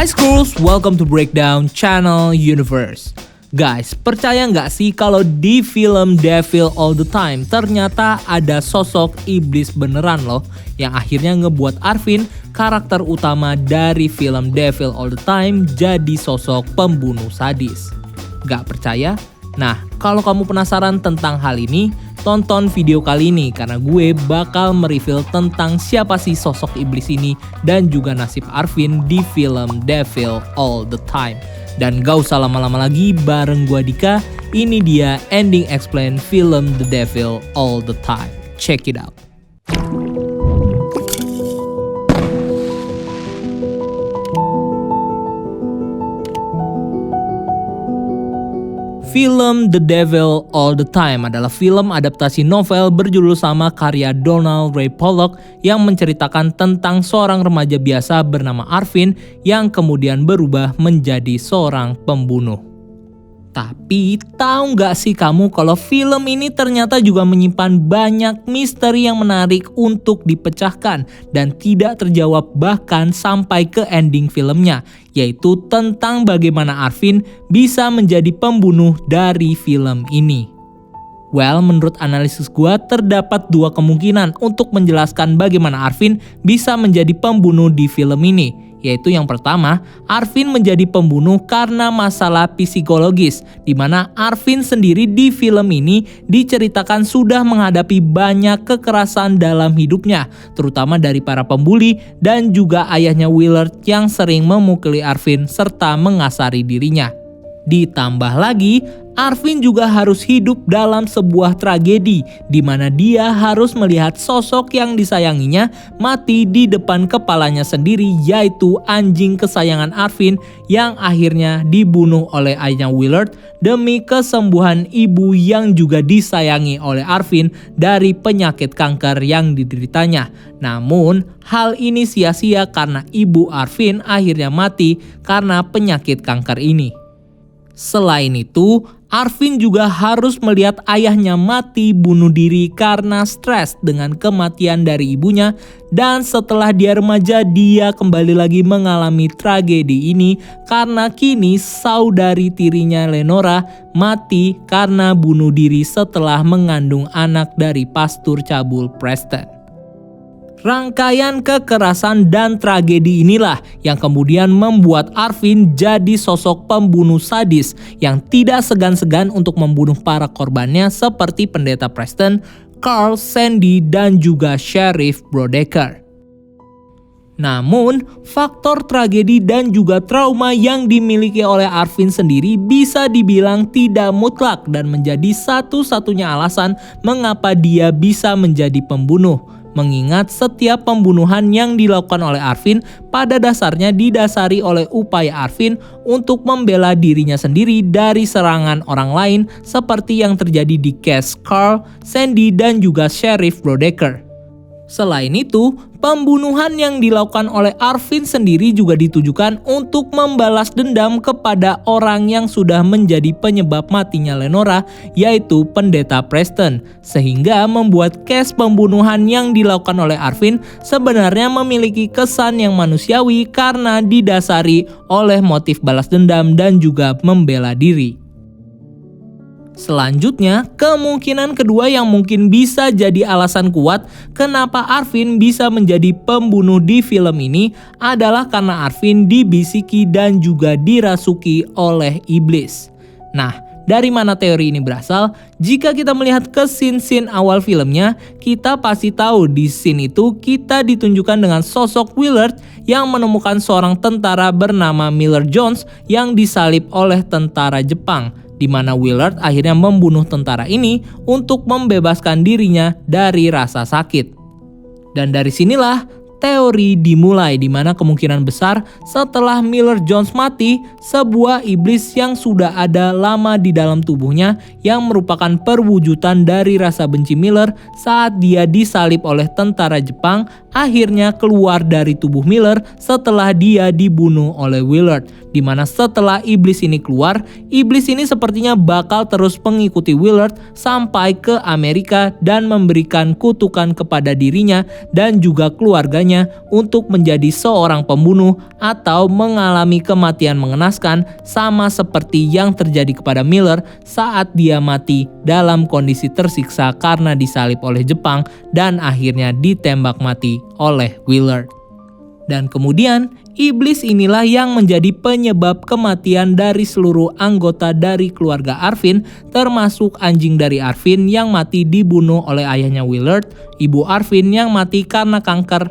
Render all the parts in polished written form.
Hi schools, welcome to Breakdown Channel Universe. Guys, percaya nggak sih kalau di film Devil All the Time ternyata ada sosok iblis beneran loh yang akhirnya ngebuat Arvin, karakter utama dari film Devil All the Time, jadi sosok pembunuh sadis. Gak percaya? Nah, kalau kamu penasaran tentang hal ini, tonton video kali ini karena gue bakal mereview tentang siapa sih sosok iblis ini dan juga nasib Arvin di film Devil All the Time. Dan gak usah lama-lama lagi, bareng gue Dika, ini dia ending explain film The Devil All the Time. Check it out. Film The Devil All the Time adalah film adaptasi novel berjudul sama karya Donald Ray Pollock yang menceritakan tentang seorang remaja biasa bernama Arvin yang kemudian berubah menjadi seorang pembunuh. Tapi tahu nggak sih kamu kalau film ini ternyata juga menyimpan banyak misteri yang menarik untuk dipecahkan dan tidak terjawab bahkan sampai ke ending filmnya, yaitu tentang bagaimana Arvin bisa menjadi pembunuh dari film ini. Well, menurut analisis gua terdapat dua kemungkinan untuk menjelaskan bagaimana Arvin bisa menjadi pembunuh di film ini. Yaitu yang pertama, Arvin menjadi pembunuh karena masalah psikologis, di mana Arvin sendiri di film ini diceritakan sudah menghadapi banyak kekerasan dalam hidupnya, terutama dari para pembuli dan juga ayahnya Willard yang sering memukuli Arvin serta mengasari dirinya. Ditambah lagi, Arvin juga harus hidup dalam sebuah tragedi di mana dia harus melihat sosok yang disayanginya mati di depan kepalanya sendiri, yaitu anjing kesayangan Arvin yang akhirnya dibunuh oleh ayahnya Willard demi kesembuhan ibu yang juga disayangi oleh Arvin dari penyakit kanker yang dideritanya. Namun, hal ini sia-sia karena ibu Arvin akhirnya mati karena penyakit kanker ini. Selain itu, Arvin juga harus melihat ayahnya mati bunuh diri karena stres dengan kematian dari ibunya, dan setelah dia remaja dia kembali lagi mengalami tragedi ini karena kini saudari tirinya Lenora mati karena bunuh diri setelah mengandung anak dari pastur cabul Preston. Rangkaian kekerasan dan tragedi inilah yang kemudian membuat Arvin jadi sosok pembunuh sadis yang tidak segan-segan untuk membunuh para korbannya seperti pendeta Preston, Carl, Sandy, dan juga Sheriff Brodecker. Namun, faktor tragedi dan juga trauma yang dimiliki oleh Arvin sendiri bisa dibilang tidak mutlak dan menjadi satu-satunya alasan mengapa dia bisa menjadi pembunuh. Mengingat setiap pembunuhan yang dilakukan oleh Arvin pada dasarnya didasari oleh upaya Arvin untuk membela dirinya sendiri dari serangan orang lain seperti yang terjadi di case Carl, Sandy, dan juga Sheriff Brodecker. Selain itu, pembunuhan yang dilakukan oleh Arvin sendiri juga ditujukan untuk membalas dendam kepada orang yang sudah menjadi penyebab matinya Lenora, yaitu pendeta Preston, sehingga membuat case pembunuhan yang dilakukan oleh Arvin sebenarnya memiliki kesan yang manusiawi karena didasari oleh motif balas dendam dan juga membela diri. Selanjutnya, kemungkinan kedua yang mungkin bisa jadi alasan kuat kenapa Arvin bisa menjadi pembunuh di film ini adalah karena Arvin dibisiki dan juga dirasuki oleh iblis. Nah, dari mana teori ini berasal? Jika kita melihat ke scene-scene awal filmnya, kita pasti tahu di scene itu kita ditunjukkan dengan sosok Willard yang menemukan seorang tentara bernama Miller Jones yang disalib oleh tentara Jepang, di mana Willard akhirnya membunuh tentara ini untuk membebaskan dirinya dari rasa sakit. Dan dari sinilah teori dimulai, di mana kemungkinan besar setelah Miller Jones mati, sebuah iblis yang sudah ada lama di dalam tubuhnya yang merupakan perwujudan dari rasa benci Miller saat dia disalib oleh tentara Jepang akhirnya keluar dari tubuh Miller setelah dia dibunuh oleh Willard. Dimana setelah iblis ini keluar, iblis ini sepertinya bakal terus mengikuti Willard sampai ke Amerika dan memberikan kutukan kepada dirinya dan juga keluarganya untuk menjadi seorang pembunuh atau mengalami kematian mengenaskan sama seperti yang terjadi kepada Miller saat dia mati dalam kondisi tersiksa karena disalib oleh Jepang dan akhirnya ditembak mati oleh Willard. Dan kemudian, iblis inilah yang menjadi penyebab kematian dari seluruh anggota dari keluarga Arvin, termasuk anjing dari Arvin yang mati dibunuh oleh ayahnya Willard, ibu Arvin yang mati karena kanker,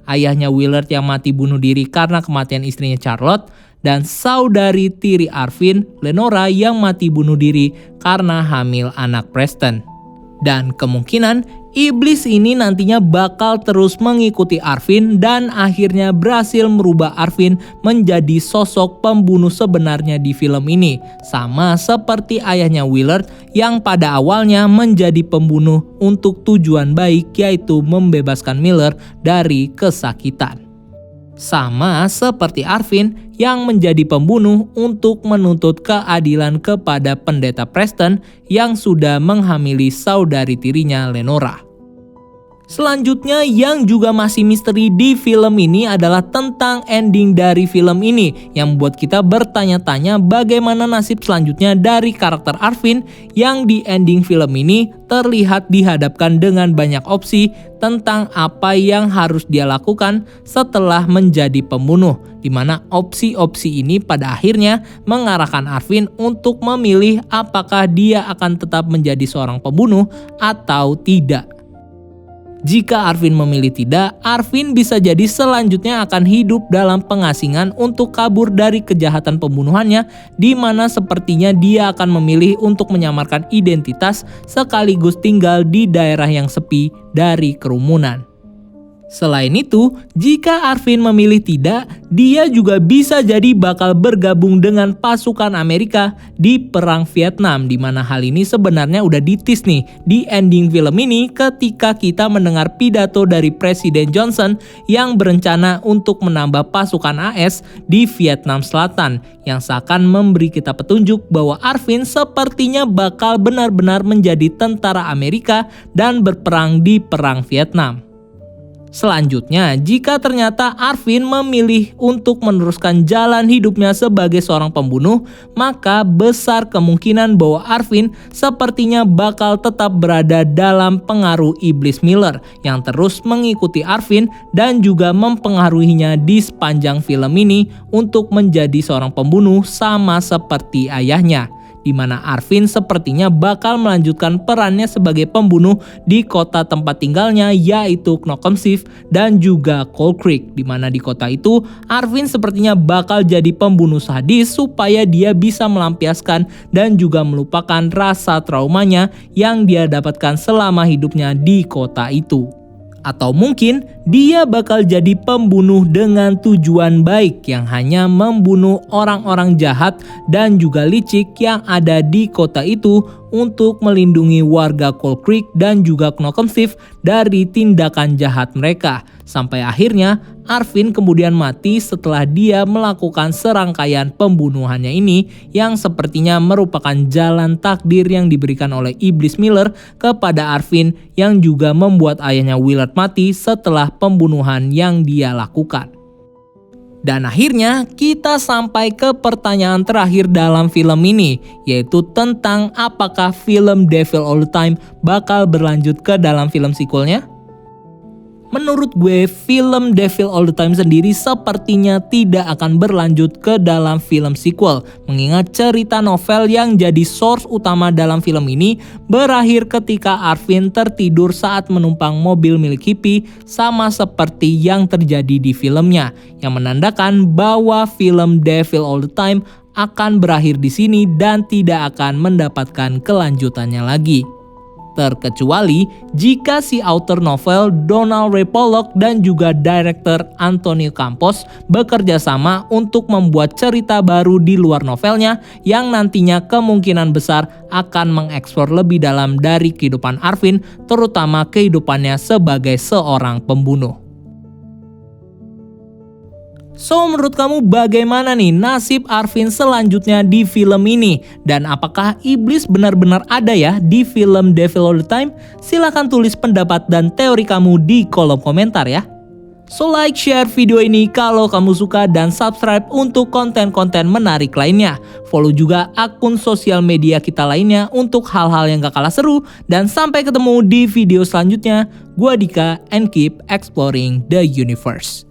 ayahnya Willard yang mati bunuh diri karena kematian istrinya Charlotte, dan saudari tiri Arvin, Lenora yang mati bunuh diri karena hamil anak Preston. Dan kemungkinan iblis ini nantinya bakal terus mengikuti Arvin dan akhirnya berhasil merubah Arvin menjadi sosok pembunuh sebenarnya di film ini. Sama seperti ayahnya Willard yang pada awalnya menjadi pembunuh untuk tujuan baik, yaitu membebaskan Miller dari kesakitan. Sama seperti Arvin yang menjadi pembunuh untuk menuntut keadilan kepada pendeta Preston yang sudah menghamili saudari tirinya Lenora. Selanjutnya yang juga masih misteri di film ini adalah tentang ending dari film ini yang membuat kita bertanya-tanya bagaimana nasib selanjutnya dari karakter Arvin yang di ending film ini terlihat dihadapkan dengan banyak opsi tentang apa yang harus dia lakukan setelah menjadi pembunuh, di mana opsi-opsi ini pada akhirnya mengarahkan Arvin untuk memilih apakah dia akan tetap menjadi seorang pembunuh atau tidak. Jika Arvin memilih tidak, Arvin bisa jadi selanjutnya akan hidup dalam pengasingan untuk kabur dari kejahatan pembunuhannya, di mana sepertinya dia akan memilih untuk menyamarkan identitas sekaligus tinggal di daerah yang sepi dari kerumunan. Selain itu, jika Arvin memilih tidak, dia juga bisa jadi bakal bergabung dengan pasukan Amerika di Perang Vietnam, di mana hal ini sebenarnya udah ditis nih di ending film ini ketika kita mendengar pidato dari Presiden Johnson yang berencana untuk menambah pasukan AS di Vietnam Selatan, yang seakan memberi kita petunjuk bahwa Arvin sepertinya bakal benar-benar menjadi tentara Amerika dan berperang di Perang Vietnam. Selanjutnya, jika ternyata Arvin memilih untuk meneruskan jalan hidupnya sebagai seorang pembunuh, maka besar kemungkinan bahwa Arvin sepertinya bakal tetap berada dalam pengaruh iblis Miller yang terus mengikuti Arvin dan juga mempengaruhinya di sepanjang film ini untuk menjadi seorang pembunuh sama seperti ayahnya, di mana Arvin sepertinya bakal melanjutkan perannya sebagai pembunuh di kota tempat tinggalnya, yaitu Knockemsiff dan juga Cold Creek, di mana di kota itu Arvin sepertinya bakal jadi pembunuh sadis supaya dia bisa melampiaskan dan juga melupakan rasa traumanya yang dia dapatkan selama hidupnya di kota itu. Atau mungkin dia bakal jadi pembunuh dengan tujuan baik yang hanya membunuh orang-orang jahat dan juga licik yang ada di kota itu untuk melindungi warga Cold Creek dan juga Knockemsiff dari tindakan jahat mereka. Sampai akhirnya Arvin kemudian mati setelah dia melakukan serangkaian pembunuhannya ini yang sepertinya merupakan jalan takdir yang diberikan oleh iblis Miller kepada Arvin yang juga membuat ayahnya Willard mati setelah pembunuhan yang dia lakukan. Dan akhirnya kita sampai ke pertanyaan terakhir dalam film ini, yaitu tentang apakah film Devil All The Time bakal berlanjut ke dalam film sequelnya? Menurut gue, film Devil All The Time sendiri sepertinya tidak akan berlanjut ke dalam film sequel, mengingat cerita novel yang jadi source utama dalam film ini berakhir ketika Arvin tertidur saat menumpang mobil milik hippie, sama seperti yang terjadi di filmnya, yang menandakan bahwa film Devil All The Time akan berakhir di sini dan tidak akan mendapatkan kelanjutannya lagi. Terkecuali jika si author novel Donald Ray Pollock dan juga director Antonio Campos bekerja sama untuk membuat cerita baru di luar novelnya yang nantinya kemungkinan besar akan mengeksplor lebih dalam dari kehidupan Arvin, terutama kehidupannya sebagai seorang pembunuh. So, menurut kamu bagaimana nih nasib Arvin selanjutnya di film ini? Dan apakah iblis benar-benar ada ya di film Devil All The Time? Silahkan tulis pendapat dan teori kamu di kolom komentar ya. So, like, share video ini kalau kamu suka dan subscribe untuk konten-konten menarik lainnya. Follow juga akun sosial media kita lainnya untuk hal-hal yang gak kalah seru. Dan sampai ketemu di video selanjutnya. Gua Dika and keep exploring the universe.